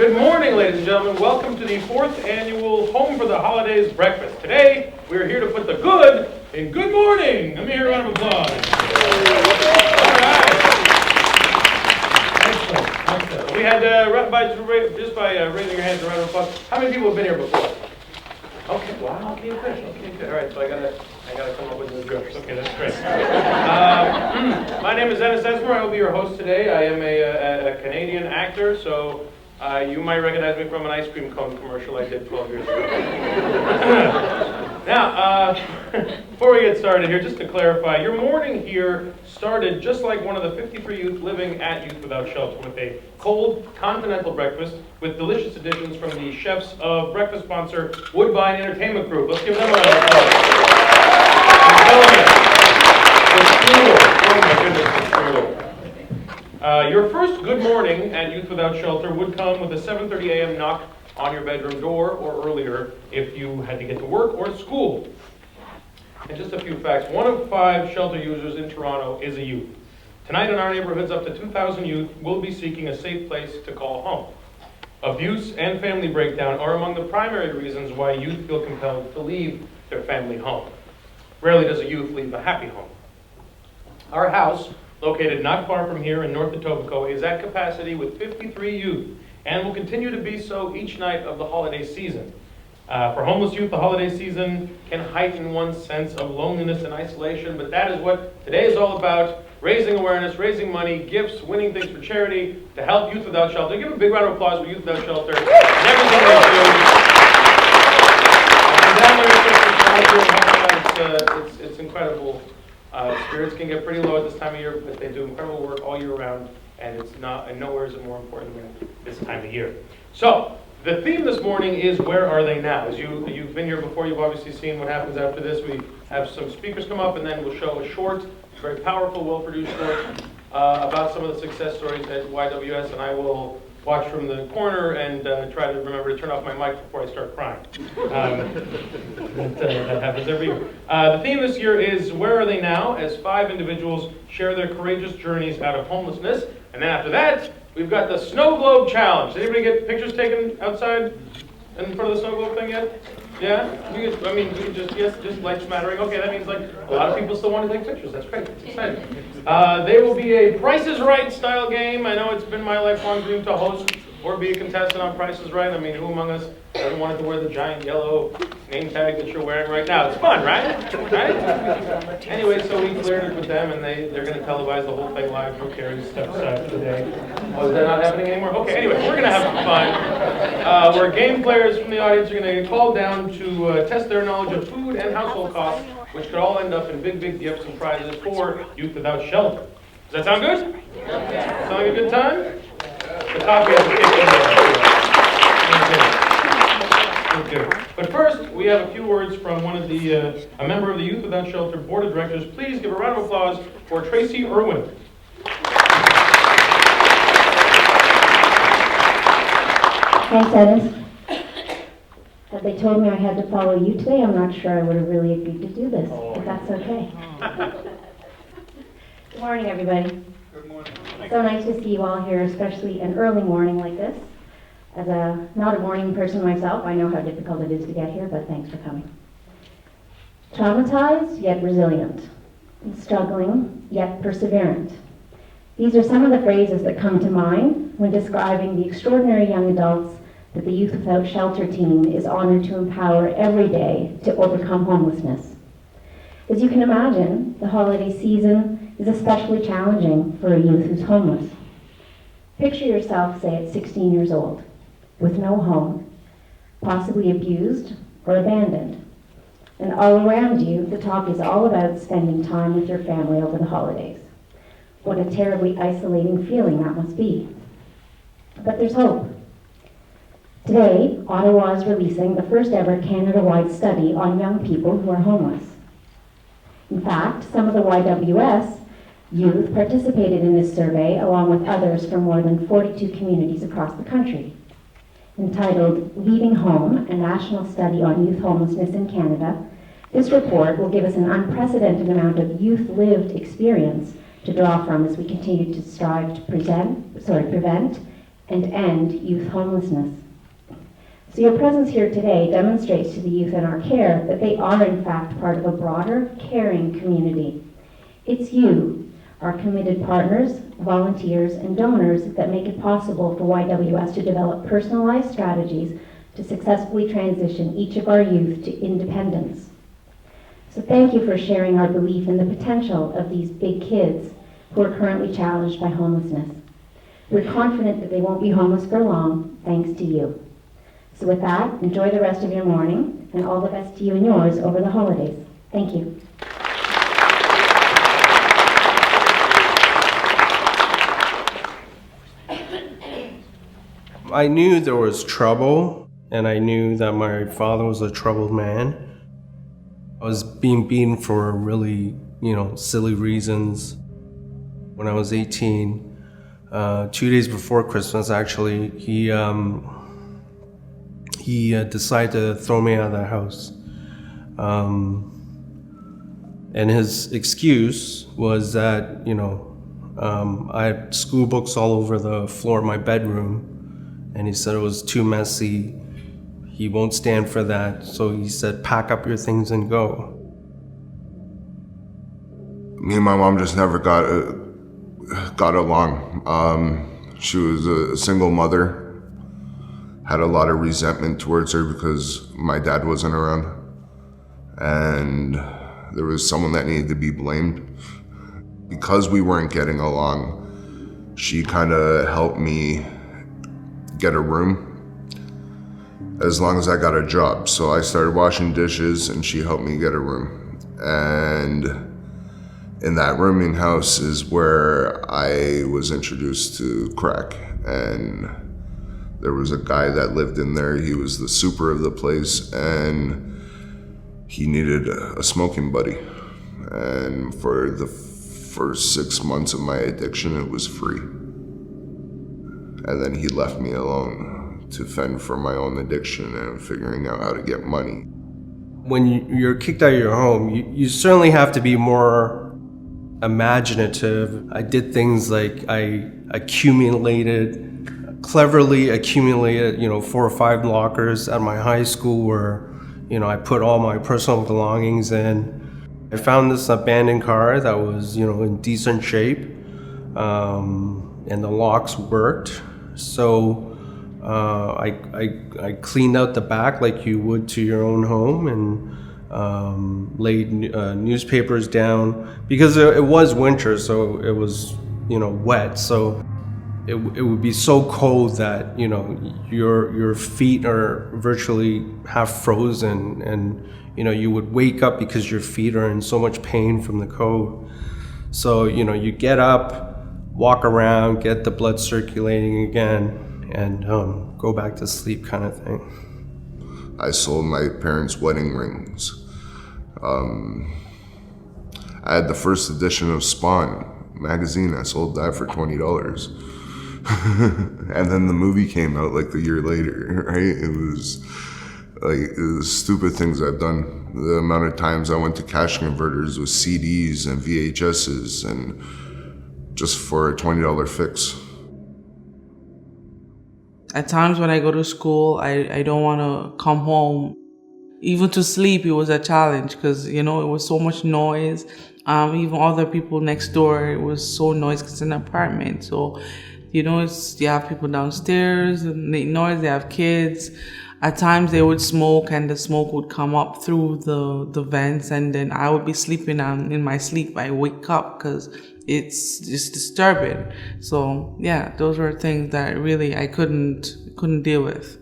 Good morning, ladies and gentlemen. Welcome to the 4th annual Home for the Holidays breakfast. Today, we're here to put the good in good morning. Let me hear a round of applause. All right. Excellent. We had, just by raising your hands, a round of applause. How many people have been here before? Okay, wow, okay, good. All right, so I gotta come up with new jokes. Okay, that's great. My name is Dennis Esmer. I will be your host today. I am a Canadian actor, so you might recognize me from an ice cream cone commercial I did 12 years ago. Now, before we get started here, just to clarify, your morning here started just like one of the 53 youth living at Youth Without Shelter with a cold continental breakfast with delicious additions from the chefs of breakfast sponsor Woodbine Entertainment Group. Let's give them a round of applause. Oh my goodness, the strudel. Your first good morning at Youth Without Shelter would come with a 7:30 a.m. knock on your bedroom door or earlier if you had to get to work or to school. And just a few facts. 1 of 5 shelter users in Toronto is a youth. Tonight in our neighborhoods, up to 2,000 youth will be seeking a safe place to call home. Abuse and family breakdown are among the primary reasons why youth feel compelled to leave their family home. Rarely does a youth leave a happy home. Our house, located not far from here in North Etobicoke, is at capacity with 53 youth and will continue to be so each night of the holiday season. For homeless youth, the holiday season can heighten one's sense of loneliness and isolation, but that is what today is all about: raising awareness, raising money, gifts, winning things for charity to help Youth Without Shelter. Give a big round of applause for Youth Without Shelter and everything they do. It's incredible. Spirits can get pretty low at this time of year, but they do incredible work all year round, and nowhere is it more important than this time of year. So, the theme this morning is where are they now? As you've been here before, you've obviously seen what happens after this. We have some speakers come up, and then we'll show a short, very powerful, well-produced short about some of the success stories at YWS, and I will watch from the corner and try to remember to turn off my mic before I start crying. That happens every year. The theme this year is Where Are They Now? As 5 individuals share their courageous journeys out of homelessness. And then after that, we've got the Snow Globe Challenge. Did anybody get pictures taken outside in front of the snow globe thing yet? Yeah? You could just like smattering. Okay, that means like a lot of people still want to take pictures. That's great. It's exciting. There will be a Price is Right style game. I know it's been my lifelong dream to host or be a contestant on Price is Right. I mean, who among us doesn't want to wear the giant yellow name tag that you're wearing right now? It's fun, right? Right? Anyway, so we cleared it with them, and they're going to televise the whole thing live. Who cares? Steps aside today. Oh, is that not happening anymore? Okay, anyway, we're going to have some fun. Where game players from the audience are going to get called down to test their knowledge of food and household costs, which could all end up in big, big gifts and prizes for Youth Without Shelter. Does that sound good? Yeah. Sound like a good time? The coffee has to kick in there. Okay. But first, we have a few words from one of a member of the Youth Without Shelter Board of Directors. Please give a round of applause for Tracy Irwin. Thanks, Dennis. Had they told me I had to follow you today, I'm not sure I would have really agreed to do this, but that's okay. Good morning, everybody. Good morning. So nice to see you all here, especially an early morning like this. As not a morning person myself, I know how difficult it is to get here, but thanks for coming. Traumatized, yet resilient. Struggling, yet perseverant. These are some of the phrases that come to mind when describing the extraordinary young adults that the Youth Without Shelter team is honored to empower every day to overcome homelessness. As you can imagine, the holiday season is especially challenging for a youth who's homeless. Picture yourself, say, at 16 years old, with no home, possibly abused or abandoned. And all around you, the talk is all about spending time with your family over the holidays. What a terribly isolating feeling that must be. But there's hope. Today, Ottawa is releasing the first ever Canada-wide study on young people who are homeless. In fact, some of the YWS youth participated in this survey along with others from more than 42 communities across the country. Entitled Leaving Home, a National Study on Youth Homelessness in Canada, this report will give us an unprecedented amount of youth-lived experience to draw from as we continue to strive to prevent and end youth homelessness. So your presence here today demonstrates to the youth in our care that they are in fact part of a broader, caring community. It's you, our committed partners, volunteers, and donors that make it possible for YWS to develop personalized strategies to successfully transition each of our youth to independence. So thank you for sharing our belief in the potential of these big kids who are currently challenged by homelessness. We're confident that they won't be homeless for long, thanks to you. So with that, enjoy the rest of your morning, and all the best to you and yours over the holidays. Thank you. I knew there was trouble, and I knew that my father was a troubled man. I was being beaten for really, silly reasons. When I was 18, 2 days before Christmas, actually, he decided to throw me out of the house. And his excuse was that, I had school books all over the floor of my bedroom, and he said it was too messy. He won't stand for that. So he said, pack up your things and go. Me and my mom just never got along. She was a single mother, had a lot of resentment towards her because my dad wasn't around, and there was someone that needed to be blamed. Because we weren't getting along, she kind of helped me get a room as long as I got a job. So I started washing dishes and she helped me get a room. And in that rooming house is where I was introduced to crack. And there was a guy that lived in there. He was the super of the place, and he needed a smoking buddy. And for the first 6 months of my addiction, it was free. And then he left me alone to fend for my own addiction and figuring out how to get money. When you're kicked out of your home, you certainly have to be more imaginative. I did things like I cleverly accumulated, 4 or 5 lockers at my high school where, I put all my personal belongings in. I found this abandoned car that was, in decent shape, and the locks worked. So I cleaned out the back like you would to your own home, and laid newspapers down because it was winter, so it was wet. So it would be so cold that your feet are virtually half frozen, and you would wake up because your feet are in so much pain from the cold. So you get up, walk around, get the blood circulating again, and go back to sleep, kind of thing. I sold my parents' wedding rings. I had the first edition of Spawn magazine. I sold that for $20. And then the movie came out like the year later, right? It was stupid things I've done. The amount of times I went to cash converters with CDs and VHSs, and just for a $20 fix. At times when I go to school, I don't want to come home. Even to sleep, it was a challenge because, it was so much noise. Even other people next door, it was so noisy because it's an apartment. So, you have people downstairs and they noise, they have kids. At times they would smoke and the smoke would come up through the vents, and then I would be sleeping, and in my sleep I wake up because it's just disturbing. So yeah, those were things that really I couldn't deal with.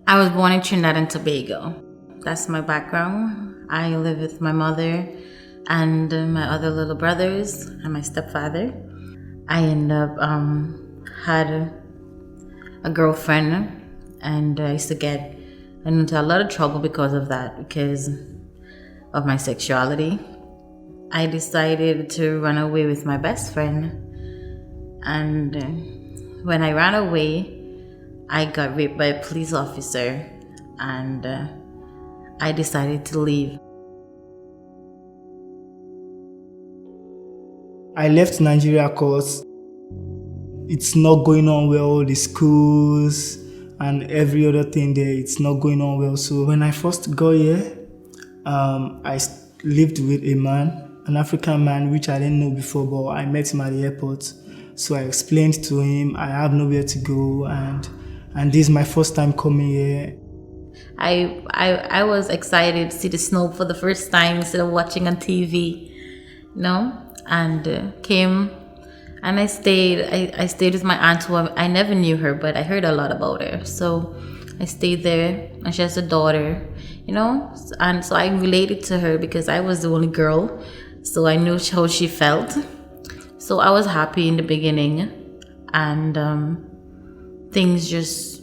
I was born in Trinidad and Tobago. That's my background. I live with my mother and my other little brothers and my stepfather. I ended up had a girlfriend, and I used to get into a lot of trouble because of that, because of my sexuality. I decided to run away with my best friend, and when I ran away, I got raped by a police officer, and I decided to leave. I left Nigeria because it's not going on well, the schools and every other thing there, it's not going on well. So when I first got here, lived with a man, an African man, which I didn't know before, but I met him at the airport. So I explained to him I have nowhere to go, and this is my first time coming here. I was excited to see the snow for the first time instead of watching on TV, and came and I stayed. I stayed with my aunt who I never knew her, but I heard a lot about her. So I stayed there, and she has a daughter, and so I related to her because I was the only girl, so I knew how she felt. So I was happy in the beginning, and things just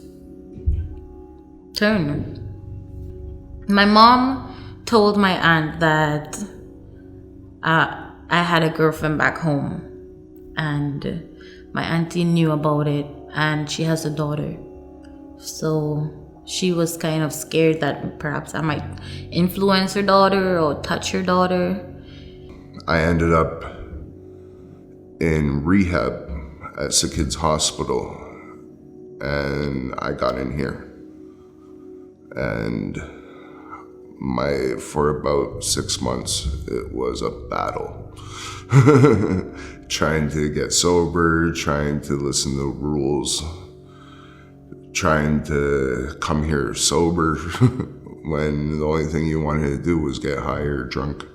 turned. My mom told my aunt that I had a girlfriend back home, and my auntie knew about it, and she has a daughter. So she was kind of scared that perhaps I might influence her daughter or touch her daughter. I ended up in rehab at SickKids Hospital, and I got in here. And for about 6 months, it was a battle. Trying to get sober, trying to listen to rules, trying to come here sober when the only thing you wanted to do was get high or drunk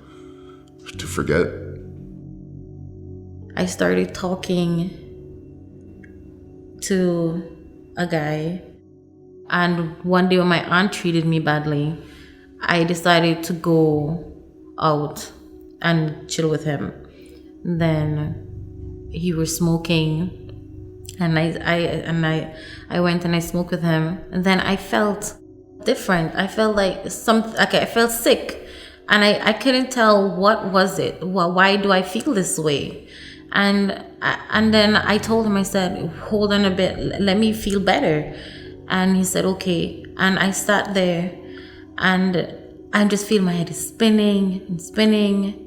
to forget. I started talking to a guy, and one day when my aunt treated me badly, I decided to go out and chill with him. Then he was smoking, and I went and I smoked with him, and then I felt different. I felt like I felt sick, and I couldn't tell what was it. Why do I feel this way? And then I told him, I said, hold on a bit, let me feel better. And he said, okay. And I sat there, and I just feel my head is spinning and spinning.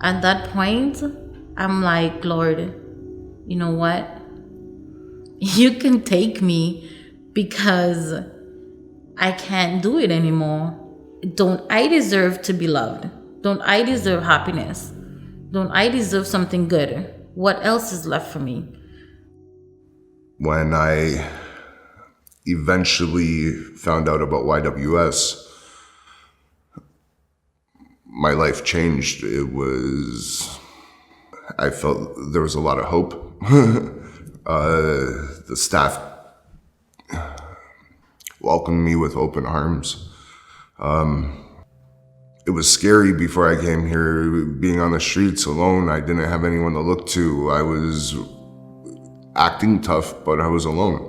At that point, I'm like, Lord, you know what? You can take me because I can't do it anymore. Don't I deserve to be loved? Don't I deserve happiness? Don't I deserve something good? What else is left for me? When I eventually found out about YWS, my life changed. I felt there was a lot of hope. The staff welcomed me with open arms. It was scary before I came here, being on the streets alone. I didn't have anyone to look to. I was acting tough, but I was alone.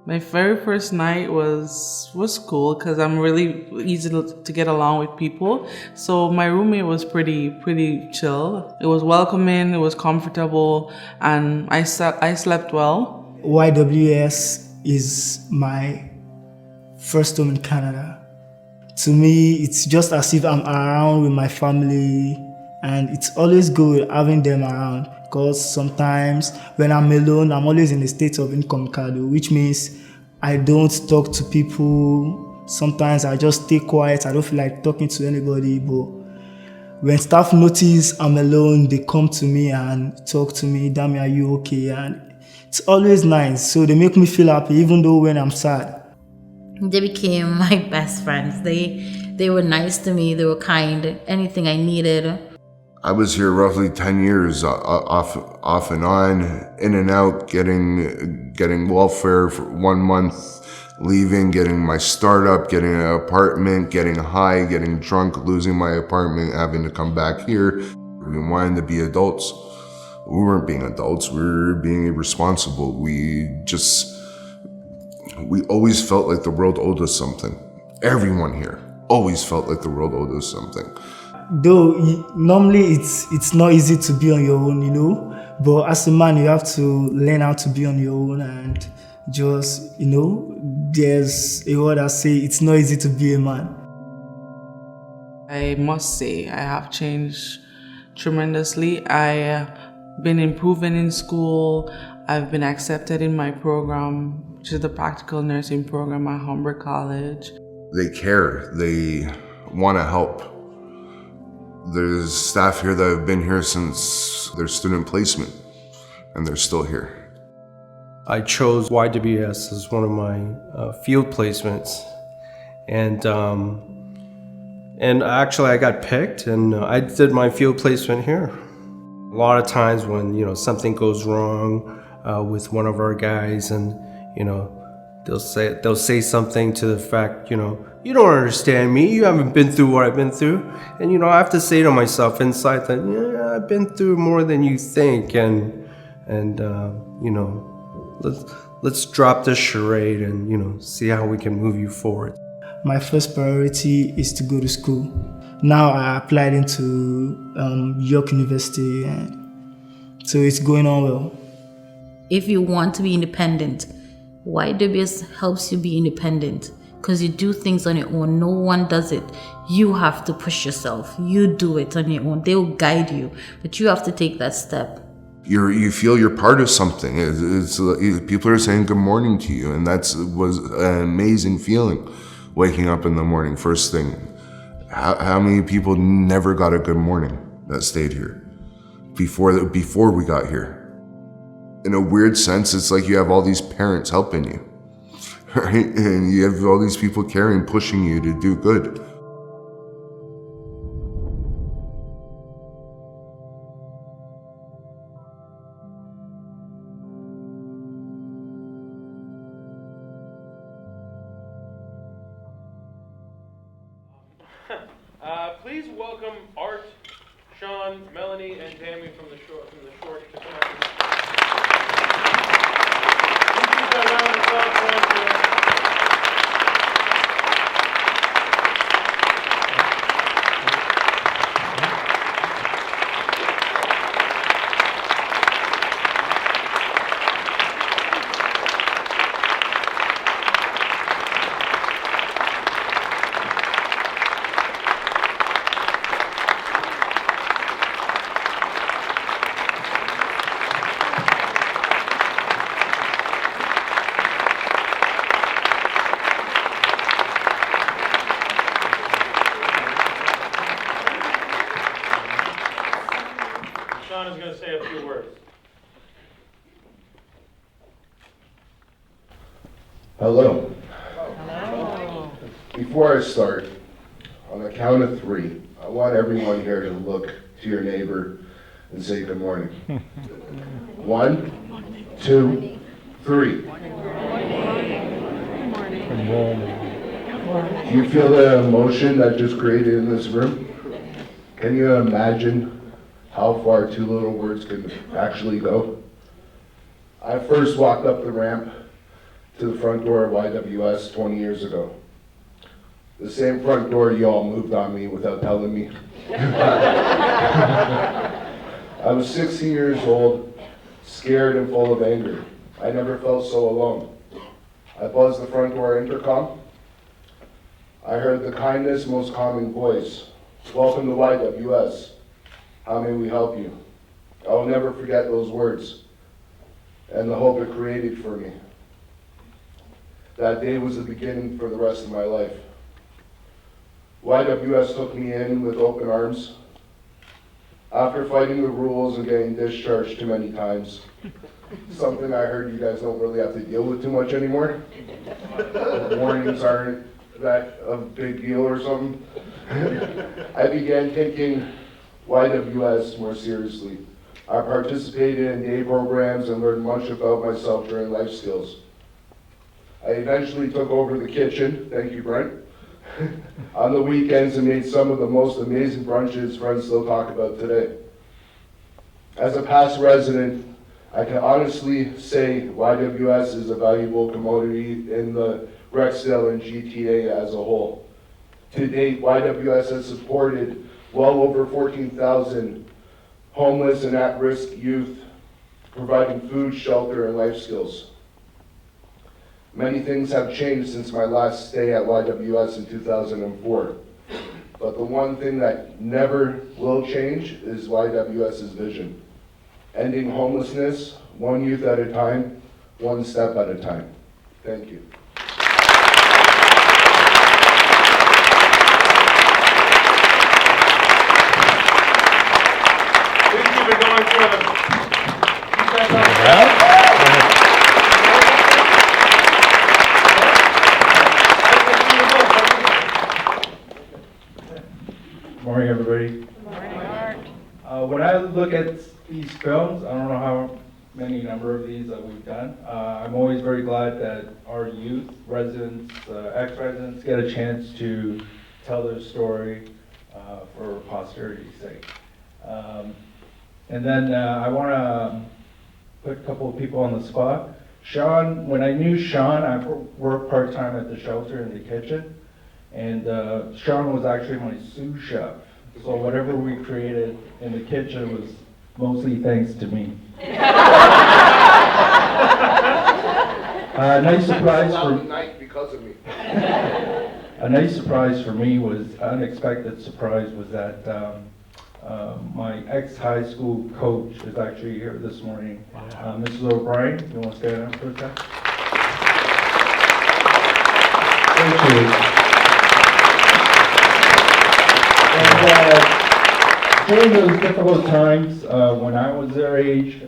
My very first night was cool because I'm really easy to get along with people. So my roommate was pretty chill. It was welcoming, it was comfortable, and I slept well. YWS is my first home in Canada. To me, it's just as if I'm around with my family, and it's always good having them around, because sometimes when I'm alone, I'm always in a state of incommunicado, which means I don't talk to people. Sometimes I just stay quiet. I don't feel like talking to anybody, but when staff notice I'm alone, they come to me and talk to me, Dami, are you okay? And it's always nice. So they make me feel happy, even though when I'm sad. They became my best friends. They were nice to me. They were kind. Anything I needed. I was here roughly 10 years, off and on, in and out, getting welfare for 1 month, leaving, getting my startup, getting an apartment, getting high, getting drunk, losing my apartment, having to come back here. We wanted to be adults. We weren't being adults. We were being irresponsible. We always felt like the world owed us something. Everyone here always felt like the world owed us something. Though normally it's not easy to be on your own, but as a man you have to learn how to be on your own and just, there's a word I say, it's not easy to be a man. I must say I have changed tremendously. I been improving in school. I've been accepted in my program, which is the practical nursing program at Humber College. They care. They want to help. There's staff here that have been here since their student placement, and they're still here. I chose YWS as one of my field placements, and actually I got picked, and I did my field placement here. A lot of times when something goes wrong with one of our guys, and they'll say something to the fact, you don't understand me, you haven't been through what I've been through, and I have to say to myself inside that yeah, I've been through more than you think, and let's drop this charade and see how we can move you forward. My first priority is to go to school. Now I applied into York University, and so it's going on well. If you want to be independent, YWS helps you be independent because you do things on your own. No one does it. You have to push yourself. You do it on your own. They will guide you, but you have to take that step. You feel you're part of something. It's people are saying good morning to you, and was an amazing feeling. Waking up in the morning, first thing. How many people never got a good morning that stayed here before we got here? In a weird sense, it's like you have all these parents helping you, right? And you have all these people caring, pushing you to do good. Please welcome Art, Sean, Melanie, and Tammy from the short to come up. Please give that round of applause for them. Sean is going to say a few words. Hello. Before I start, on the count of 3, I want everyone here to look to your neighbor and say good morning. 1, 2, 3. Do you feel the emotion that just created in this room? Can you imagine how far 2 little words can actually go? I first walked up the ramp to the front door of YWS 20 years ago. The same front door you all moved on me without telling me. I was 16 years old, scared and full of anger. I never felt so alone. I buzzed the front door intercom. I heard the kindest, most calming voice. Welcome to YWS. How may we help you? I will never forget those words and the hope it created for me. That day was the beginning for the rest of my life. YWS took me in with open arms. After fighting the rules and getting discharged too many times, something I heard you guys don't really have to deal with too much anymore. Warnings aren't that a big deal or something. I began taking YWS more seriously. I participated in day programs and learned much about myself during life skills. I eventually took over the kitchen, thank you Brent, on the weekends and made some of the most amazing brunches friends still talk about today. As a past resident, I can honestly say YWS is a valuable commodity in the Rexdale and GTA as a whole. To date, YWS has supported well over 14,000 homeless and at-risk youth, providing food, shelter, and life skills. Many things have changed since my last stay at YWS in 2004. But the one thing that never will change is YWS's vision. Ending homelessness, one youth at a time, one step at a time. Thank you. Please keep it going for them. Morning, everybody. When I look at these films, I don't know how many number of these that we've done. I'm always very glad that our youth, residents, ex-residents get a chance to tell their story for posterity's sake. And then I want to put a couple of people on the spot. Sean, when I knew Sean, I worked part-time at the shelter in the kitchen. And Sean was actually my sous chef. So whatever we created in the kitchen was mostly thanks to me. Nice surprise for because of me. a nice surprise for me was unexpected surprise was that my ex-high school coach is actually here this morning. Mrs. O'Brien, you want to stand up for a second? Thank you. And during those difficult times, when I was their age,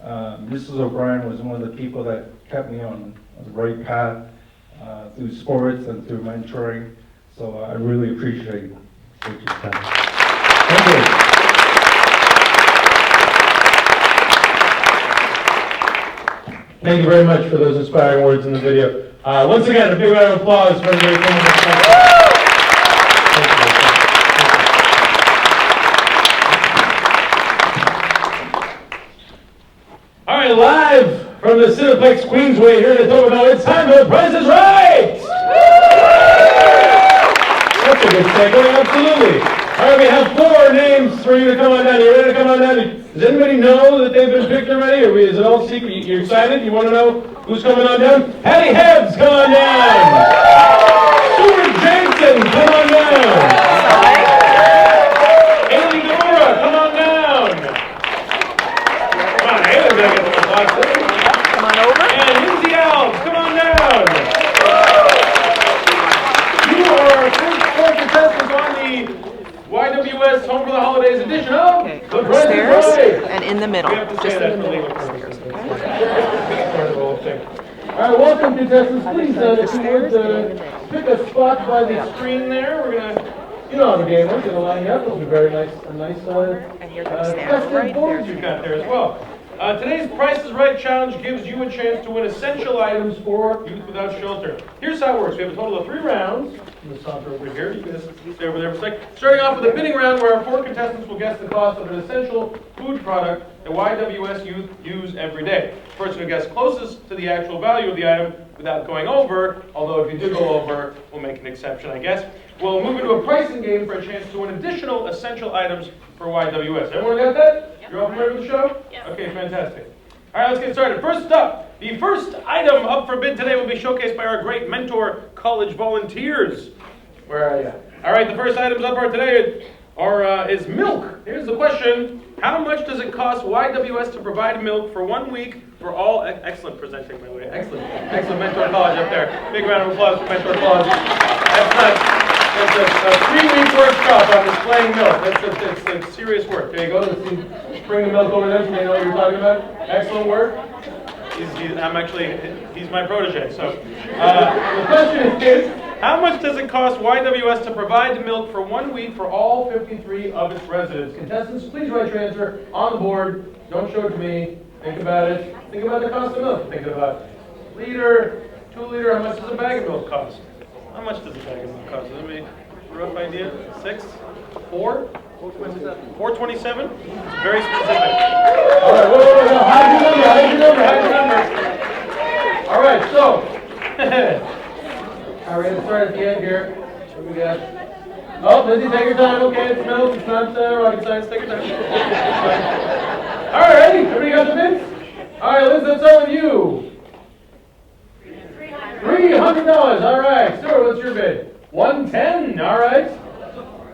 Mrs. O'Brien was one of the people that kept me on the right path through sports and through mentoring. So I really appreciate what you've done. Thank you. Thank you very much for those inspiring words in the video. Once again, a big round of applause for the great All right, live from the Cineplex Queensway here in Etobicoke, it's time for The Price is Right! That's a good segue, absolutely. All right, we have 4 names for you to come on down. You ready to come on down? Does anybody know that they've been picked already? Or is it all secret? You're excited? You want to know who's coming on down? Hattie Hebbs, come on down! Stuart Jensen, come on down! Haley Gamora, come on down! Come on, Haley's gonna get the applause. Come on over. And Lindsay Alves, come on down! You are our first 4 contestants on the YWS Home for the Holidays edition of The Price is Right. And in the middle. We have to say Just that in the for middle. legal purposes. All right, welcome contestants. Please, if you would pick a spot by the screen there. We're gonna, you know how the game works. Gonna line you up. It'll be very nice. A nice, And you're gonna stand festive right boards there. you've got there as well. Today's Price is Right challenge gives you a chance to win essential items for Youth Without Shelter. Here's how it works. We have a total of 3 rounds. I'm going to saunter over here. You can just stay over there for a sec. Starting off with a bidding round where our 4 contestants will guess the cost of an essential food product that YWS youth use every day. The person who gets closest to the actual value of the item without going over, although if you do go over, we'll make an exception, I guess. We'll move into a pricing game for a chance to win additional essential items for YWS. Everyone got that? You're all familiar with the show? Yep. Okay, fantastic. All right, let's get started. First up, the first item up for bid today will be showcased by our great mentor college volunteers. Where are you? All right, the first items up for today is milk. Here's the question. How much does it cost YWS to provide milk for 1 week for all, excellent presenting, by the way, excellent Mentor College up there. Big round of applause for Mentor College. That's a 3-week workshop on displaying milk. That's serious work. There you go. Let's see, bring the milk over there so they know what you're talking about. Excellent work. He's my protege. So the question is, how much does it cost YWS to provide milk for 1 week for all 53 of its residents? Contestants, please write your answer on the board. Don't show it to me. Think about it. Think about the cost of milk. Think about liter, 2 liter. How much does a bag of milk cost? How much does a bag of milk cost? Is there a rough idea? 6? 4? 427? It's very specific. All right, whoa. Hide your number. All right, so. All right, we're going to start at the end here. What do we got? Oh, Lindsay, take your time. Okay, it's milk. It's not rocket science. Take your time. All right, ready? Everybody got the bids? All right, Liz, let's start with you. $300. All right. Stuart, what's your bid? 110. All right.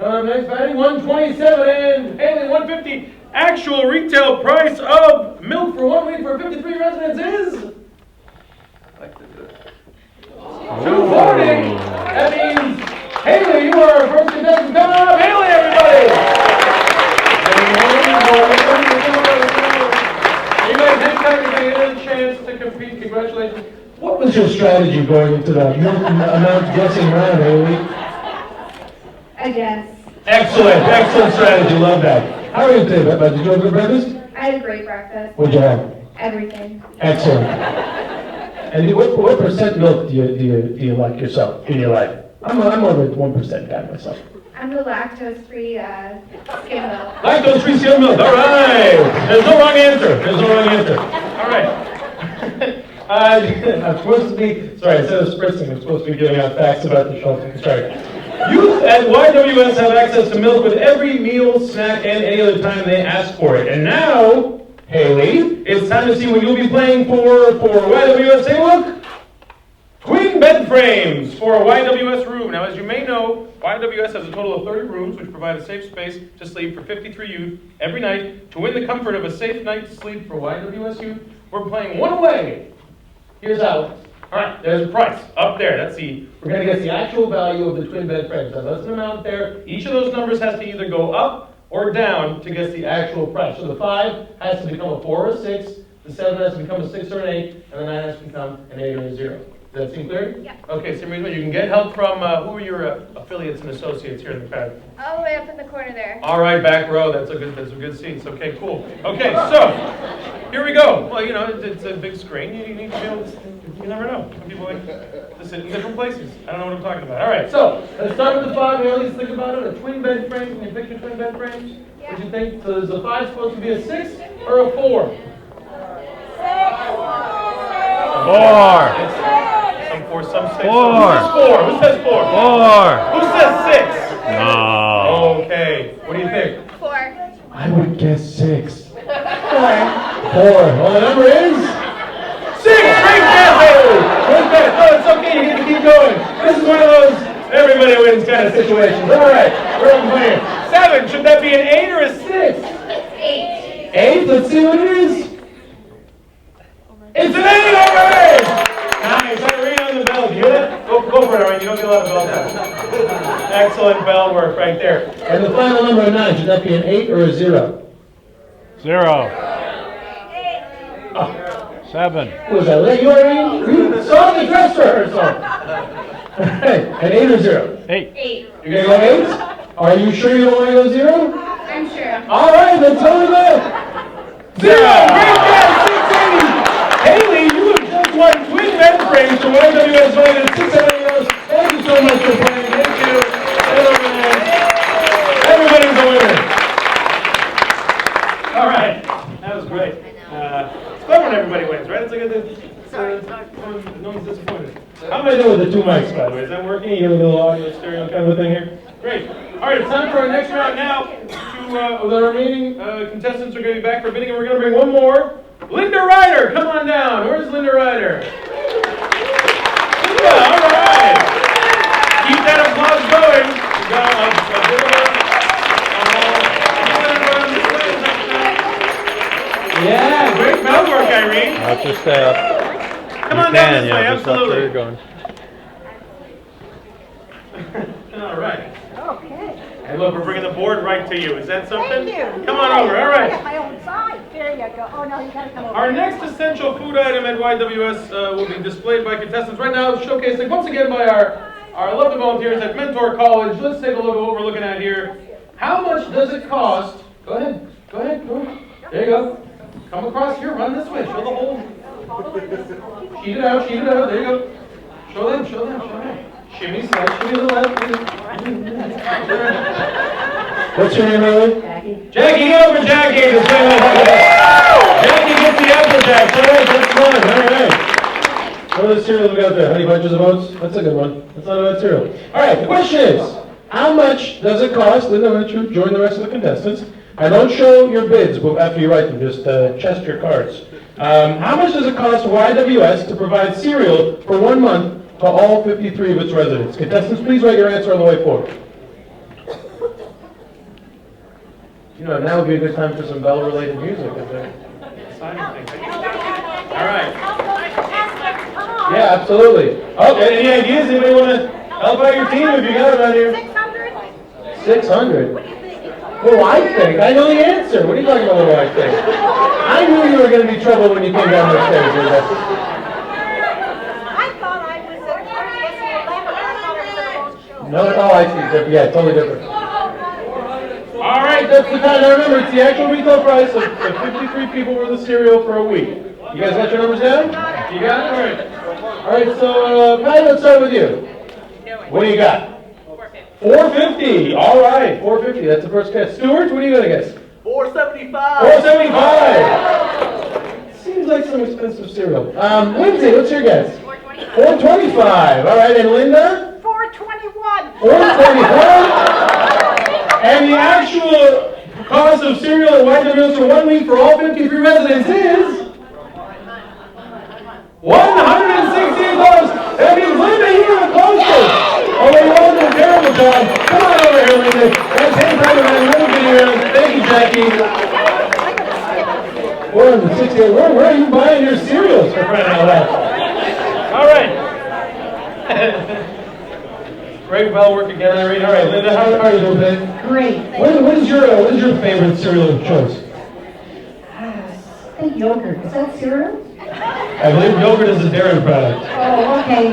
Next batting, 127, and Haley, 150. Actual retail price of milk for 1 week for 53 residents is? I like to do it. 240. That means Haley, you are our first contestant. Come on up, Haley, everybody. You guys, next time you get a chance to compete, congratulations. What was your strategy going into that amount guessing round, Haley? I guess. Excellent strategy. Love that. How are you today, Beth? Did you have good breakfast? I had a great breakfast. What'd you have? Everything. Excellent. And what percent milk do you like yourself in your life? I'm more of a 1% guy myself. I'm the lactose-free skim milk. Lactose-free skim milk. All right. There's no wrong answer. All right. I'm supposed to be, sorry, instead of spritzing, I'm supposed to be giving out facts about the shelter. Sorry. Youth at YWS have access to milk with every meal, snack, and any other time they ask for it. And now, Haley, it's time to see what you'll be playing for YWS. Say, look, twin bed frames for a YWS room. Now, as you may know, YWS has a total of 30 rooms, which provide a safe space to sleep for 53 youth every night. To win the comfort of a safe night's sleep for YWS youth, we're playing one away. Here's how. All right, there's the price up there. We're going to guess the actual value of the twin bed frames. Now, there's an amount there. Each of those numbers has to either go up or down to guess the actual price. So the 5 has to become a 4 or a 6, the 7 has to become a 6 or an 8, and the 9 has to become an 8 or a 0. Does that seem clear? Yeah. Okay, so you can get help from, who are your affiliates and associates here in the crowd? All the way up in the corner there. All right, back row. That's a good seats. Okay, cool. Okay, so here we go. Well, you know, it's a big screen. You need to be able to, you never know. Some people like to sit in different places. I don't know what I'm talking about. All right, so let's start with the 5. We always think about it. A twin bed frame. Can you picture twin bed frames? Yeah. What do you think? So is the 5 supposed to be a 6 or a 4? 4. Some 4, some 6. 4. Who says 4? Who says 6? No. Okay. What do you think? 4. I would guess 6. 4. 4. 4. Well, the number is 6. Great guess, Haley. Great guess. Oh, it's okay. You get to keep going. This is one of those everybody wins kind of situations. All right. We're on clear. 7. Should that be an 8 or a 6? 8. 8. Let's see what it is. It's an 8. All right. Nice. Irene on the bell. Do you hear that? Go for it, Irene. You don't get a lot of bell time. Excellent bell work right there. And the final number of 9, should that be an 8 or a 0? 0. 7. Who was that? You, Irene? You saw the dress rehearsal. An 8 or 0? 8. 8. You're going to go 8? Are you sure you don't want to go 0? I'm sure. All right, let's tell me that. 0. Great guess. 680. Haley, you have just won twin bed frames from YWS valued at $600. Thank you so much for playing. Thank you. Everybody's a winner. All right. That was great. It's fun when everybody wins, right? It's like no one's disappointed. How am I doing with the 2 mics, by the way? Is that working? You have a little audio stereo kind of a thing here? Great. All right, it's time for our next round now. The remaining contestants are going to be back for bidding, and we're going to bring one more. Linda Ryder, come on down. Where's Linda Ryder? Linda, all right. Keep that applause going. We got a bit of yeah, great bell work, Irene. Watch your stay up. Come on down this way, just up where you're absolutely. going. All right. Okay. Hey, look, we're bringing the board right to you. Is that something? Thank you. Come on over. All right. I got my own side. There you go. Oh, no, you got to come over. Our next essential food item at YWS will be displayed by contestants right now, showcasing once again by our lovely volunteers at Mentor College. Let's take a look at what we're looking at here. How much does it cost? Go ahead. Go ahead. There you go. Come across here. Run this way. Show the whole. Sheet it out. There you go. Show them. Shimmy side. Shimmy to the left. What's your name, Haley? Jackie, get over, Jackie. Jackie gets the Applejack. All right, that's fun. All right. What are the cereals we got there? Honey Bunches of Oats? That's a good one. That's not a bad cereal. All right, the question is, how much does it cost? Linda, why don't you join the rest of the contestants? I don't show your bids after you write them. Just chest your cards. How much does it cost YWS to provide cereal for 1 month to all 53 of its residents. Contestants, please write your answer on the way forward. You know, now would be a good time for some bell-related music, isn't it? All right. Yeah, absolutely. Okay, any ideas? Anybody want to help out your team if you got it on here? 600? 600? What do I think? I know the answer. What are you talking about, what do I think? I knew you were going to be trouble when you came down the stairs. I thought I was at 11, I thought it was a wrong show. No, oh, I see. Yeah, totally different. All right, that's the time. Now remember, it's the actual retail price of 53 people worth of cereal for a week. You guys got your numbers down? You got it? All right, so Patty, let's start with you. What do you got? 450. All right, 450. That's the first guess. Stuart, what are you going to guess? 475. 475. Seems like some expensive cereal. Lindsay, what's your guess? 425. All right, and Linda? 421. 421. And the actual cost of cereal at White Devils for 1 week for all 53 residents is $168. That means Linda, you were the closest. Although you all did a terrible job. Come on over here, Linda. That's hand time around a little video. Thank you, Jackie. 468. Where are you buying your cereals for crying out loud? All right. Great bell work again, Irene. All right, Linda, how are you doing today? Great. What is your favorite cereal of choice? I think yogurt. Is that cereal? I believe yogurt is a dairy product. Oh, okay.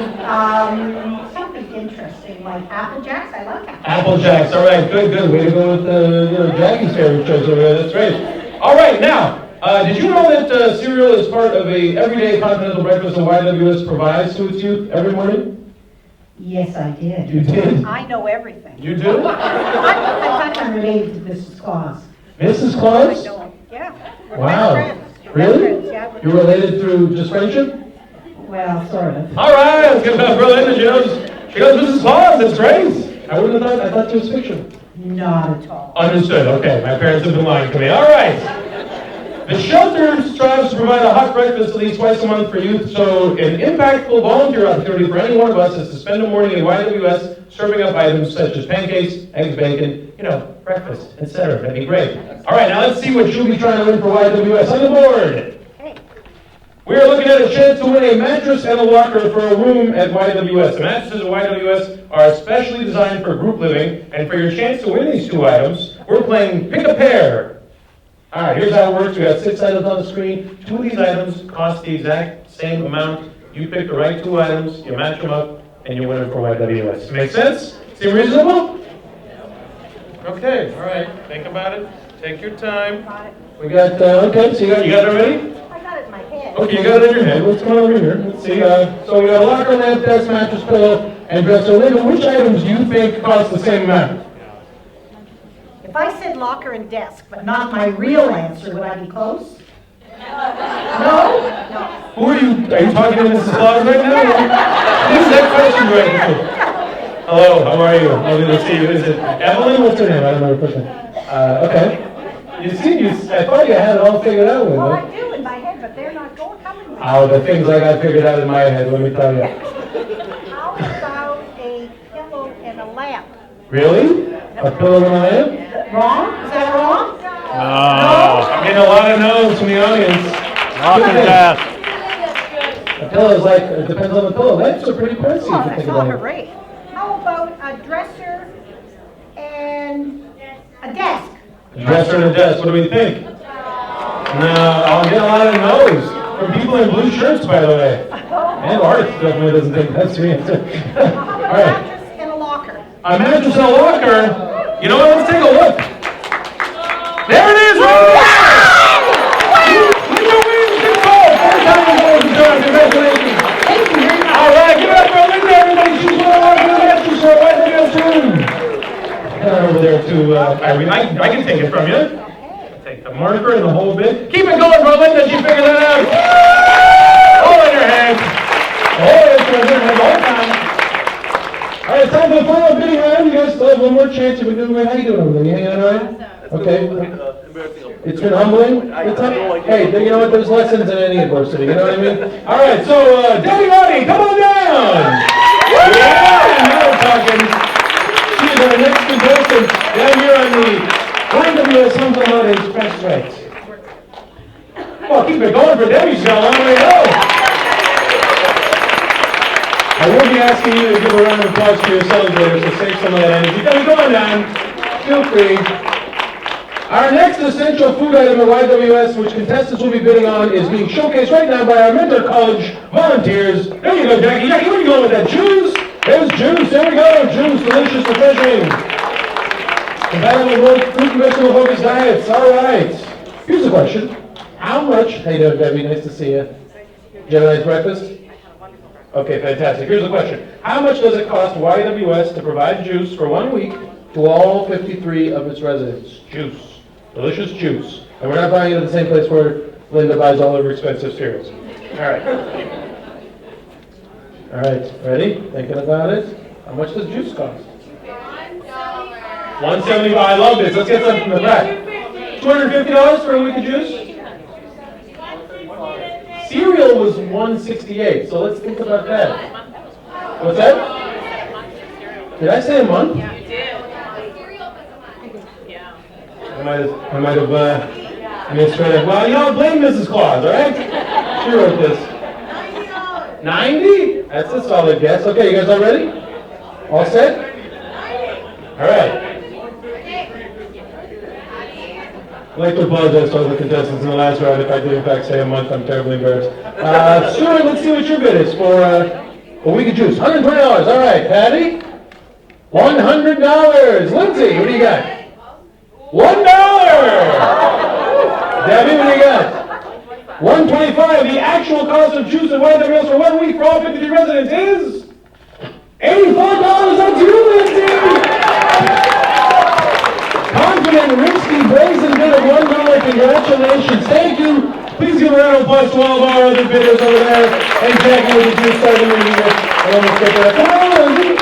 Something interesting like Apple Jacks. I like Apple Jacks. All right, good. Way to go with Jackie's favorite choice over there. That's great. All right, now, did you know that cereal is part of a everyday continental breakfast that YWS provides to its youth every morning? Yes, I did. You did? I know everything. You do? I'm related to Mrs. Claus. Mrs. Claus? Yeah. Wow. Really? You're related through just friendship? Well, sort of. All right, let's get back for Linda. She knows Mrs. Claus. That's great. I wouldn't have thought. I thought it was fiction. Not at all. Understood. Okay, my parents have been lying to me. All right. The shelter strives to provide a hot breakfast at least twice a month for youth, so an impactful volunteer opportunity for any one of us is to spend a morning at YWS serving up items such as pancakes, eggs, bacon, breakfast, etc. That'd be great. All right, now let's see what you'll be trying to win for YWS. On the board, we are looking at a chance to win a mattress and a locker for a room at YWS. The mattresses at YWS are especially designed for group living, and for your chance to win these two items, we're playing Pick a Pair. All right, here's how it works. We got 6 items on the screen. 2 of these items cost the exact same amount. You pick the right 2 items, you match them up, and you win it for YWS. Make sense? Seem reasonable? Okay, all right. Think about it. Take your time. We got, okay, so you got it already? I got it in my head. Okay, you got it in your head. Let's come over here. Let's see. So we got a locker, lamp, desk, mattress, pillow, and dresser. Linda, which items do you think cost the same amount? If I said locker and desk, but Not my real answer. Would I be close? no. Who are you talking to Mrs. Claus right now? Who's that question right now? Hello, how are you? Let's see, is it Evelyn? What's her name? I don't know her first name. Okay. You see, I thought you had it all figured out, Linda. Well, I do in my head, but they're not coming with me. Oh, the things I got figured out in my head, let me tell you. How about a pillow and a lamp? Really? A pillow and a lamp? Wrong? Is that wrong? No. I'm getting a lot of no's from the audience. Locker desk. A pillow is like, it depends on the pillow. Lamps are pretty pricey if you Oh, that's think not about it. hooray. How about a dresser and a desk? A dresser and a desk, what do we think? No, I'll get a lot of no's from people in blue shirts, by the way. And Art definitely doesn't think that's the answer. All right. And a locker. A mattress and a locker. You know what? Let's take a look. There it is, right there! Linda Williams, good call. 4 times more than John. Congratulations. Thank you very much. All right, give it up for Linda, everybody. She's one of our good answers for YWS. Over there to Irene. I can take it from you. Take the marker and the whole bit. Keep it going, bro, Linda. She figured that out. Hold in your hand. Hold it for her all time. All right, time for the final bidding round. You guys still have one more chance. How you doing over there? You hanging all right? Okay. It's been humbling. Hey, you know what? There's lessons in any adversity. You know what I mean? All right, so Debbie Roddy, come on down. Hawkins. She is our next contestant down here on the YWS Home Holidays Press Rights. Well, keep it going for Debbie, she's got a long way to go. I will be asking you to give a round of applause to your celebrators to save some of that energy. Debbie, go on down. Feel free. Our next essential food item at YWS, which contestants will be bidding on, is being showcased right now by our Mentor College volunteers. There you go, Jackie. Jackie, where are you going with that? Juice? There's juice. There we go. Juice. Delicious, refreshing. Compatible fruit and vegetable focused diets. All right. Here's the question. How much, how you doing, Debbie? Nice to see you. Did you have a nice breakfast? Okay, fantastic. Here's the question. How much does it cost YWS to provide juice for 1 week to all 53 of its residents? Juice. Delicious juice. And we're not buying it at the same place where Linda buys all of her expensive cereals. All right. All right, ready? Thinking about it? How much does juice cost? $1.75. I love this. Let's get some from the back. $250 for a week of juice? Cereal was $168, so let's think about that. What's that? Did I say a month? Yeah, you did. I might have misread it. Well, you know, blame Mrs. Claus, all right? She wrote this. $90? That's a solid guess. Okay, you guys all ready? All set? All right. I'd like to apologize to all the contestants in the last round. If I did in fact say a month, I'm terribly embarrassed. Stuart, let's see what your bid is for a week of juice. $120. All right, Patty? $100. Lindsay, what do you got? $1. Debbie, what do you got? $125. The actual cost of juice at YWS for 1 week for all 53 residents is $84. That's you, Lindsay! Confident, risky, brazen bid of $1. Congratulations. Thank you. Please give a round of applause to all of our other bidders over there. And Jackie with the juice starting to Come on, Lindsay.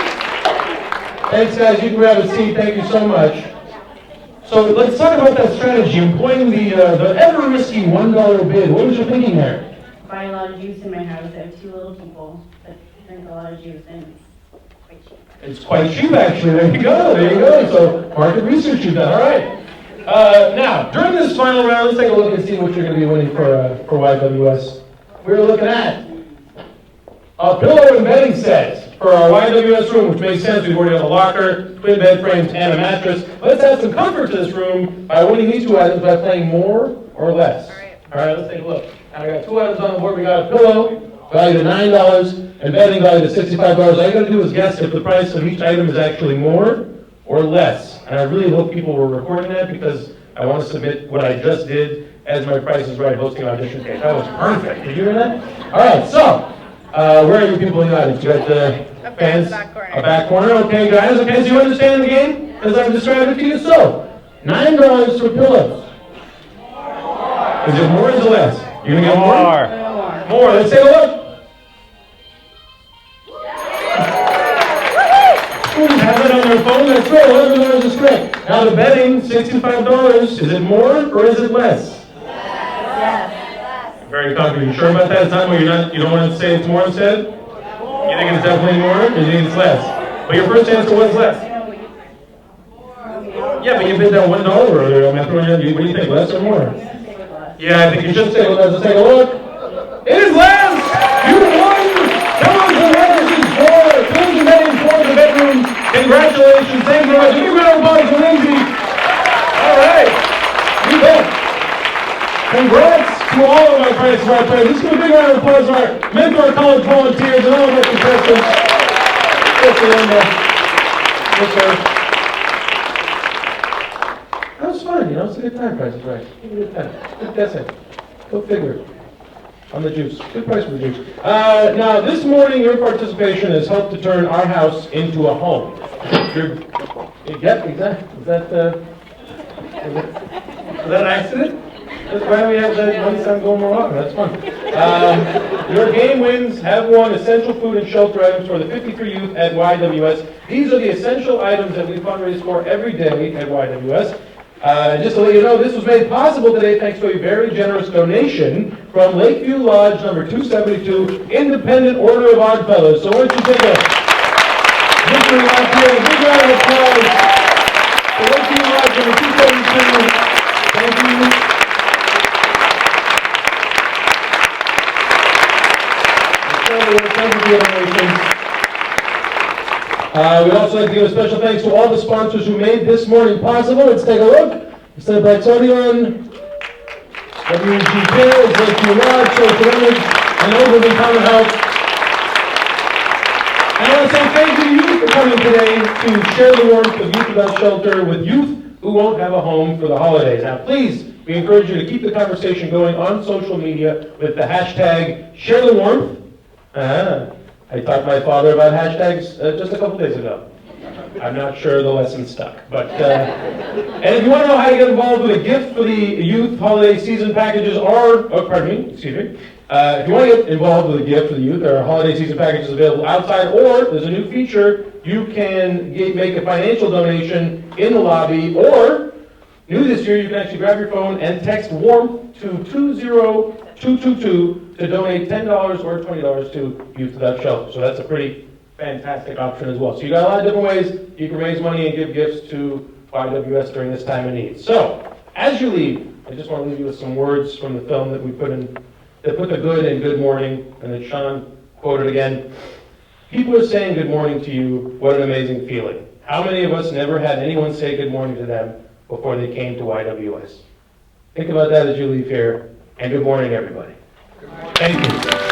Thanks, guys. You can grab a seat. Thank you so much. So let's talk about that strategy, employing the ever risky $1 bid. What was your thinking there? Buy a lot of juice in my house. I have 2 little people that drink a lot of juice, and it's quite cheap. It's quite cheap, actually. There you go. There you go. So market research you've done. All right. Now, during this final round, let's take a look and see what you're going to be winning for YWS. We're looking at a pillow and bedding set for our YWS room, which makes sense. We've already got a locker, twin bed frames, and a mattress. Let's add some comfort to this room by winning these 2 items by playing more or less. All right, let's take a look. Now we got 2 items on the board. We got a pillow, valued at $9, and bedding valued at $65. All you got to do is guess if the price of each item is actually more or less. And I really hope people were recording that because I want to submit what I just did as my Price is Right hosting audition tape. That was perfect. Did you hear that? All right, so where are you people in the audience? You got the fans? A back corner. Okay, guys. Okay, so you understand the game as I've described it to you? So, $9 for pillows. Is it more or is it less? You're going to get more? More. Let's take a look. Students have it on their phone. That's right. $11 is correct. Now the bedding, $65. Is it more or is it less? Very confident. You sure about that? It's not where you don't want to say it's more instead? You think it's definitely more or you think it's less? But your first answer was less. Yeah, but you bid that $1 earlier. What do you think, less or more? Yeah, I think you should say less. Let's take a look. It is less! You won! Pillows and mattresses for pillows and bedding for the bedroom. Congratulations. Thank you very much. Big round of applause for Lindsay. All right. You bet. Congrats to all of our Price is Right players. Let's give a big round of applause for our Mentor College volunteers and all of our contestants. Yes, Linda. Yes, sir. That was fun, you know, it's a good time, Price is Right. It's a good time. Good guessing. Go figure. On the juice. Good price for the juice. Now, this morning, your participation has helped to turn our house into a home. Yep, exactly. Is that an accident? That's why we have that one sound going more often. That's fun. Your game wins have won essential food and shelter items for the 53 youth at YWS. These are the essential items that we fundraise for every day at YWS. Just to let you know, this was made possible today thanks to a very generous donation from Lakeview Lodge number 272, Independent Order of Odd Fellows. So why don't you take a big featuring live here. Big round of applause for Loki Live from the 272. Thank you. Thank you for your donations. We'd also like to give a special thanks to all the sponsors who made this morning possible. Let's take a look. Cineplex Odeon, WG Pills, Lakeview Lodge, Social Image, and Overland Common Health. And I want to say thank you to you for coming today to share the warmth of Youth Without Shelter with youth who won't have a home for the holidays. Now please, we encourage you to keep the conversation going on social media with the hashtag #ShareTheWarmth. I taught my father about hashtags just a couple days ago. I'm not sure the lesson stuck, but and if you want to know how to get involved with a gift for the youth holiday season packages, or if you want to get involved with a gift for the youth, there are holiday season packages available outside, or there's a new feature, you can make a financial donation in the lobby, or new this year, you can actually grab your phone and text WARMTH to 20222 to donate $10 or $20 to Youth Without Shelter. So that's a pretty fantastic option as well. So you got a lot of different ways you can raise money and give gifts to YWS during this time of need. So, as you leave, I just want to leave you with some words from the film that we put in, that put the good in good morning, and that Sean quoted again. People are saying good morning to you. What an amazing feeling. How many of us never had anyone say good morning to them before they came to YWS? Think about that as you leave here, and good morning, everybody. Thank you.